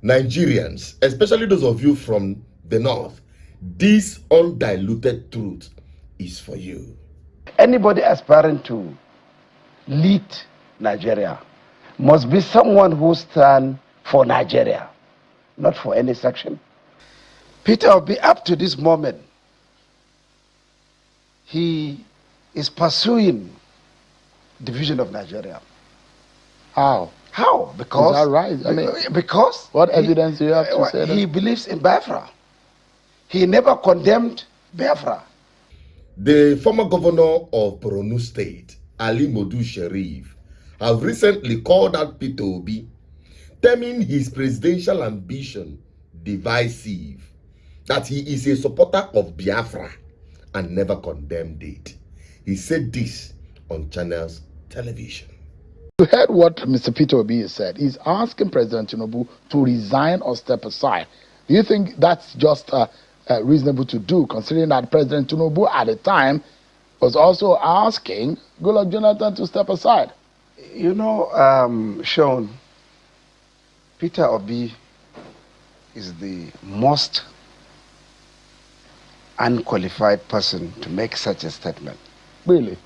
Nigerians, especially those of you from the north, this undiluted truth is for you. Anybody aspiring to lead Nigeria must be someone who stands for Nigeria, not for any section. Peter Obi, up to this moment, he is pursuing division of Nigeria. How? How? Because is that right? I mean, because what evidence do you have to say that? He believes in Biafra. He never condemned Biafra. The former governor of Borno State, Ali Modu Sherif, have recently called out Peter Obi, terming his presidential ambition divisive, that he is a supporter of Biafra and never condemned it. He said this on Channels Television. You heard what Mr. Peter Obi said. He's asking President Tinubu to resign or step aside. Do you think that's just reasonable to do, considering that President Tinubu at the time was also asking Goodluck Jonathan to step aside? You know, Sean, Peter Obi is the most unqualified person to make such a statement. Really?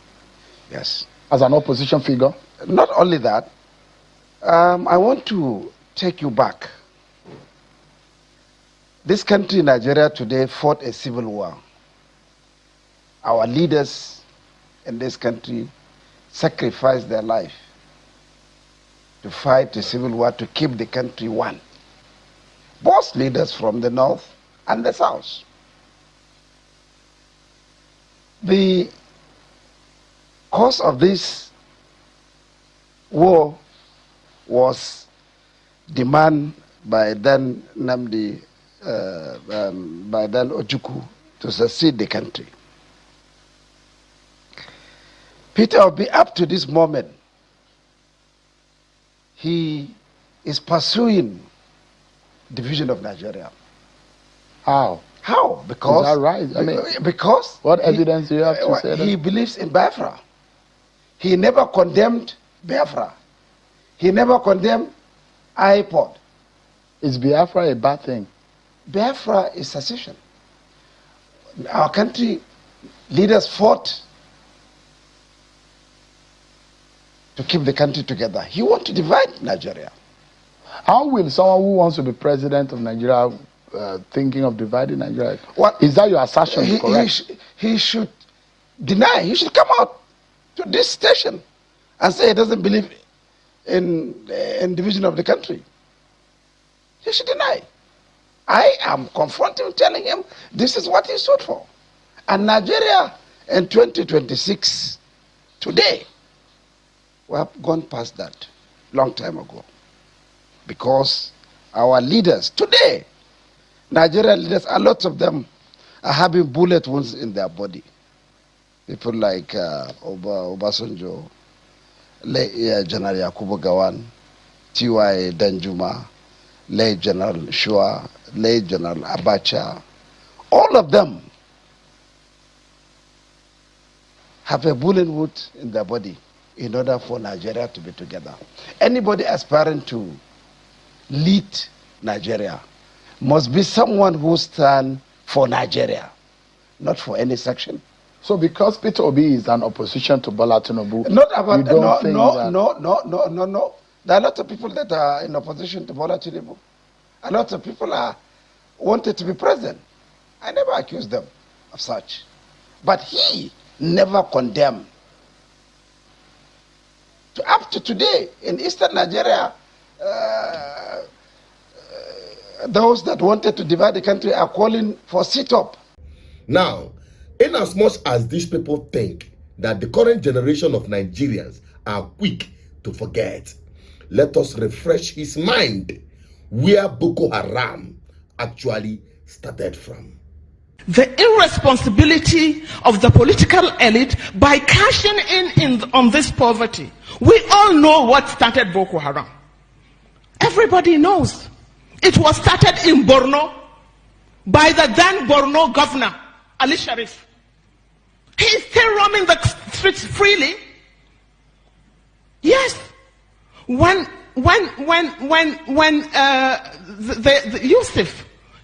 Yes. As an opposition figure? Not only that, I want to take you back. This country, Nigeria, today fought a civil war. Our leaders in this country sacrificed their life to fight a civil war to keep the country one. Both leaders from the north and the south. The cause of this war was demand by then Nnamdi by then Ojukwu to succeed the country. Peter Obi, up to this moment, he is pursuing division of Nigeria. How? How? Because is that right? I mean, because what evidence do you have to say that? He believes in Biafra. He never condemned Biafra. He never condemned iPod. Is Biafra a bad thing? Biafra is secession. Our country leaders fought to keep the country together. He wants to divide Nigeria. How will someone who wants to be president of Nigeria thinking of dividing Nigeria? What is that your assertion? Correct? He should deny. He should come out to this station and say he doesn't believe in division of the country. He should deny. I am confronting him, telling him this is what he stood for. And Nigeria in 2026, today, we have gone past that long time ago. Because our leaders, today, Nigerian leaders, a lot of them are having bullet wounds in their body. People like Obasanjo, General Yakubu Gawan, T.Y. Danjuma, late General Shua, late General Abacha, all of them have a bullet wound in their body in order for Nigeria to be together. Anybody aspiring to lead Nigeria must be someone who stands for Nigeria, not for any section. So because Peter Obi is an opposition to Bola Tinubu, not about, you don't think that... No. There are a lot of people that are in opposition to Bola Tinubu. A lot of people wanted to be president. I never accused them of such. But he never condemned. Up to today, in eastern Nigeria, those that wanted to divide the country are calling for sit-up. Now, in as much as these people think that the current generation of Nigerians are quick to forget, let us refresh his mind where Boko Haram actually started from. The irresponsibility of the political elite by cashing in on this poverty. We all know what started Boko Haram. Everybody knows. It was started in Borno by the then Borno governor, Ali Sharif. He is still roaming the streets freely. Yes. When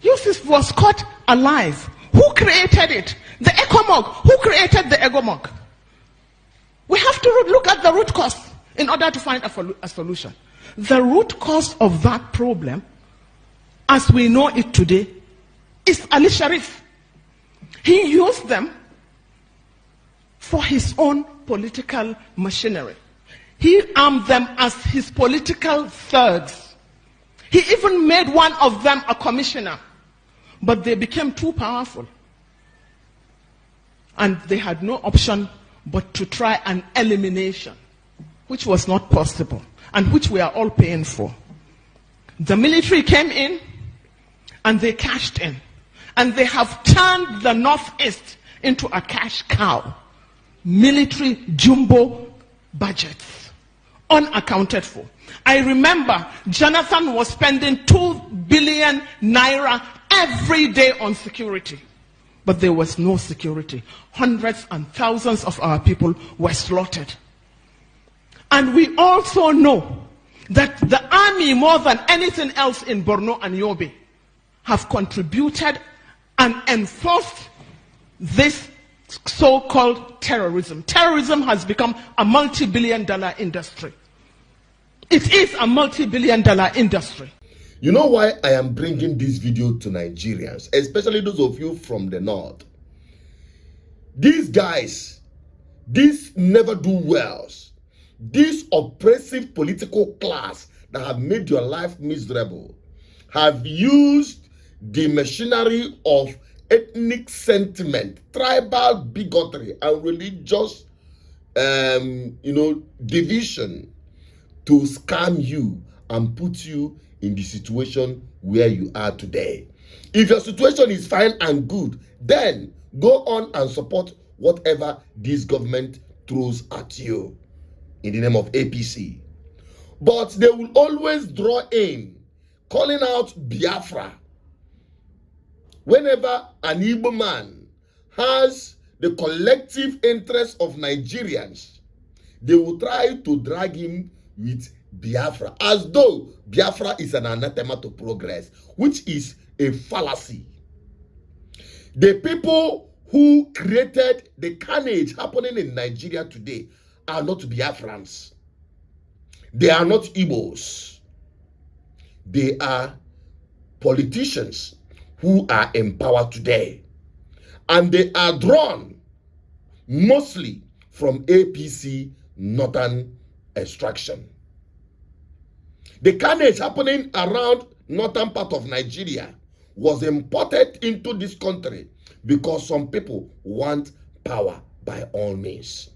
Yusuf was caught alive. Who created it? The ECOMOG. Who created the ECOMOG? We have to look at the root cause in order to find a solution. The root cause of that problem, as we know it today, is Ali Sharif. He used them for his own political machinery. He armed them as his political thugs. He even made one of them a commissioner. But they became too powerful. And they had no option but to try an elimination, which was not possible, and which we are all paying for. The military came in, and they cashed in. And they have turned the Northeast into a cash cow. Military jumbo budgets, unaccounted for. I remember Jonathan was spending 2 billion naira every day on security. But there was no security. Hundreds and thousands of our people were slaughtered. And we also know that the army, more than anything else in Borno and Yobe, have contributed and enforced this so-called terrorism. Terrorism has become a multi-billion-dollar industry. It is a multi-billion-dollar industry. You know why I am bringing this video to Nigerians, especially those of you from the north? These guys, these never-do-wells, this oppressive political class that have made your life miserable, have used the machinery of ethnic sentiment, tribal bigotry, and religious, division to scam you and put you in the situation where you are today. If your situation is fine and good, then go on and support whatever this government throws at you in the name of APC. But they will always draw in, calling out Biafra. Whenever an Igbo man has the collective interest of Nigerians, they will try to drag him with Biafra, as though Biafra is an anathema to progress, which is a fallacy. The people who created the carnage happening in Nigeria today are not Biafrans. They are not Igbos. They are politicians who are in power today. And they are drawn mostly from APC northern extraction. The carnage happening around northern part of Nigeria was imported into this country because some people want power by all means.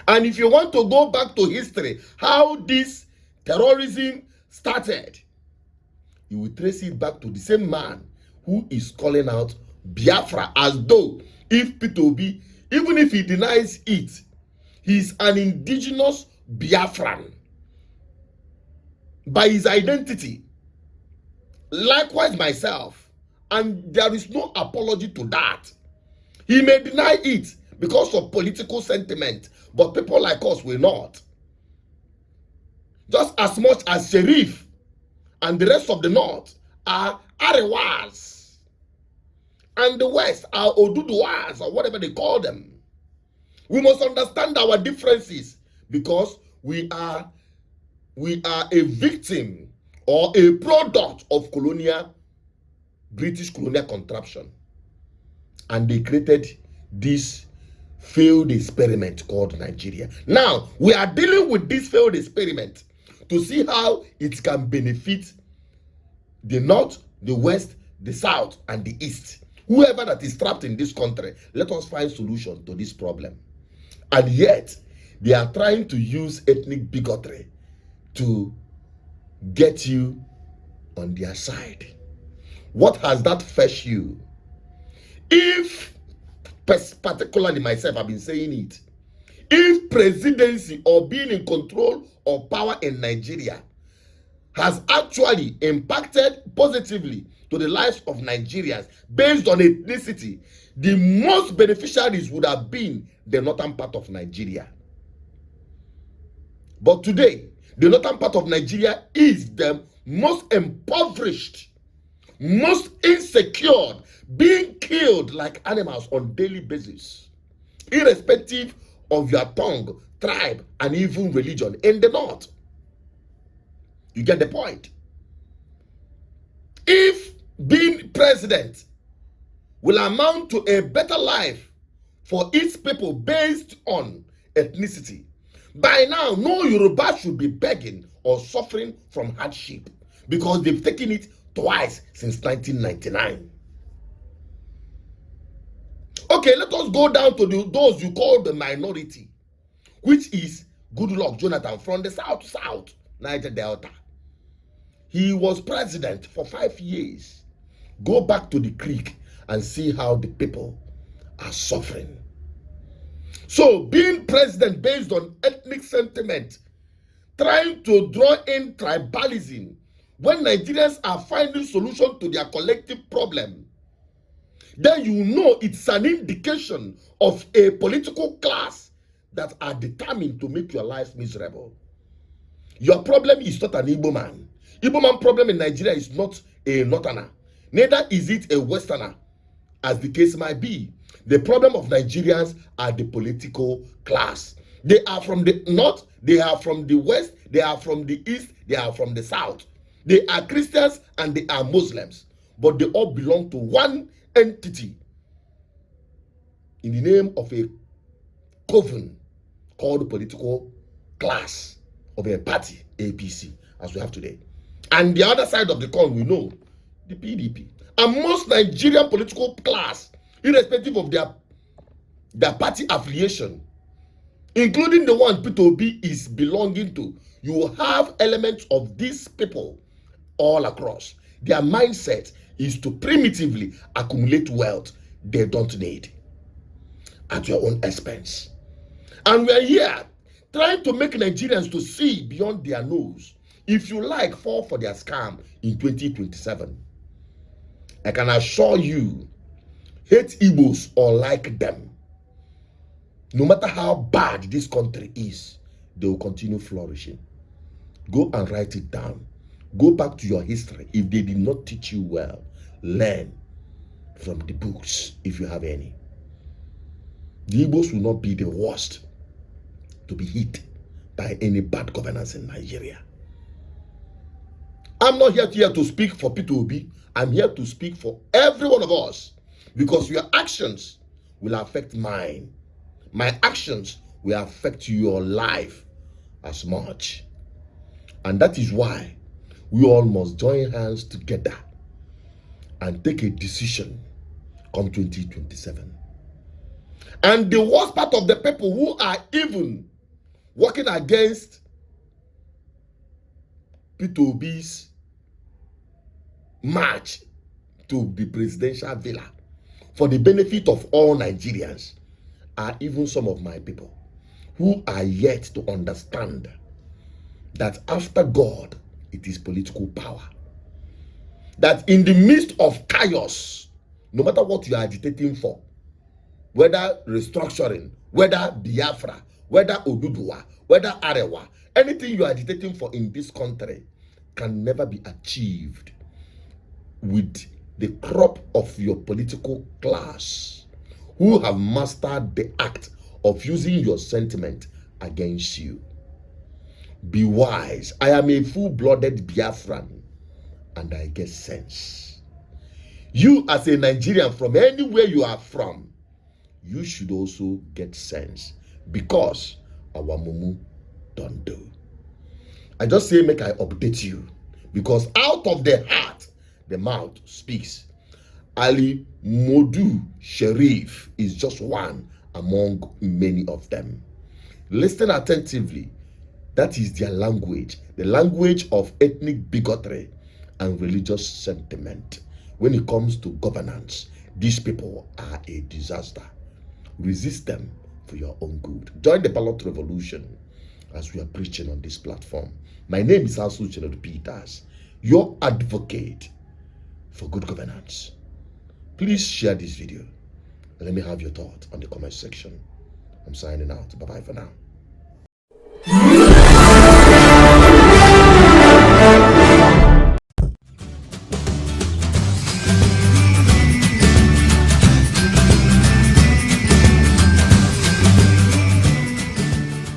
And if you want to go back to history, how this terrorism started, you will trace it back to the same man who is calling out Biafra, as though if Peter Obi, even if he denies it, he's an indigenous Biafran by his identity. Likewise myself, and there is no apology to that. He may deny it because of political sentiment, but people like us will not. Just as much as Sherif and the rest of the north are Arewas, and the west are Oduduwas, or whatever they call them. We must understand our differences, because we are a victim or a product of British colonial contraption. And they created this failed experiment called Nigeria. Now, we are dealing with this failed experiment to see how it can benefit the north, the west, the south, and the east. Whoever that is trapped in this country, let us find solution to this problem. And yet, they are trying to use ethnic bigotry to get you on their side. What has that fetched you? If, particularly myself, I've been saying it, if presidency or being in control of power in Nigeria has actually impacted positively to the lives of Nigerians based on ethnicity, the most beneficiaries would have been the northern part of Nigeria. But today, The northern part of Nigeria is the most impoverished, most insecure, being killed like animals on daily basis, irrespective of your tongue, tribe, and even religion in the north. You get the point? If being president will amount to a better life for its people based on ethnicity, by now no Yoruba should be begging or suffering from hardship, because they've taken it twice since 1999. Okay, let us go down to those you call the minority, which is Goodluck Jonathan from the south, Niger Delta. He was president for 5 years. Go back to the creek and see how the people are suffering. So being president based on ethnic sentiment, trying to draw in tribalism, when Nigerians are finding solution to their collective problem, then you know it's an indication of a political class that are determined to make your life miserable. Your problem is not an Igbo man. Igbo man problem in Nigeria is not a northerner. Neither is it a westerner, as the case might be. The problem of Nigerians are the political class. They are from the north, they are from the west, they are from the east, they are from the south. They are Christians and they are Muslims, but they all belong to one entity in the name of a coven called political class of a party, APC, as we have today. And the other side of the coin, we know, the PDP. And most Nigerian political class, irrespective of their party affiliation, including the one Peter Obi is belonging to, you will have elements of these people all across. Their mindset is to primitively accumulate wealth they don't need at your own expense. And we are here trying to make Nigerians to see beyond their nose. If you like, fall for their scam in 2027. I can assure you, hate Igbos or like them, no matter how bad this country is, they will continue flourishing. Go and write it down. Go back to your history. If they did not teach you well, learn from the books if you have any. The Igbos will not be the worst to be hit by any bad governance in Nigeria. I'm not here to speak for Peter Obi. I'm here to speak for every one of us, because your actions will affect mine. My actions will affect your life as much. And that is why we all must join hands together and take a decision come 2027. And the worst part of the people who are even working against Peter Obi's march to the presidential villa for the benefit of all Nigerians are even some of my people who are yet to understand that after God, it is political power. That in the midst of chaos, no matter what you are agitating for, whether restructuring, whether Biafra, whether Oduduwa, whether Arewa, anything you are agitating for in this country can never be achieved with the crop of your political class who have mastered the act of using your sentiment against you. Be wise. I am a full-blooded Biafran and I get sense. You as a Nigerian from anywhere you are from, you should also get sense, because our mumu don't do. I just say make I update you, because out of the heart the mouth speaks. Ali Modu Sherif is just one among many of them. Listen attentively. That is their language, the language of ethnic bigotry and religious sentiment. When it comes to governance, these people are a disaster. Resist them for your own good. Join the ballot revolution as we are preaching on this platform. My name is also Sherif Peters, your advocate for good governance. Please share this video and let me have your thoughts on the comment section. I'm signing out. Bye-bye for now.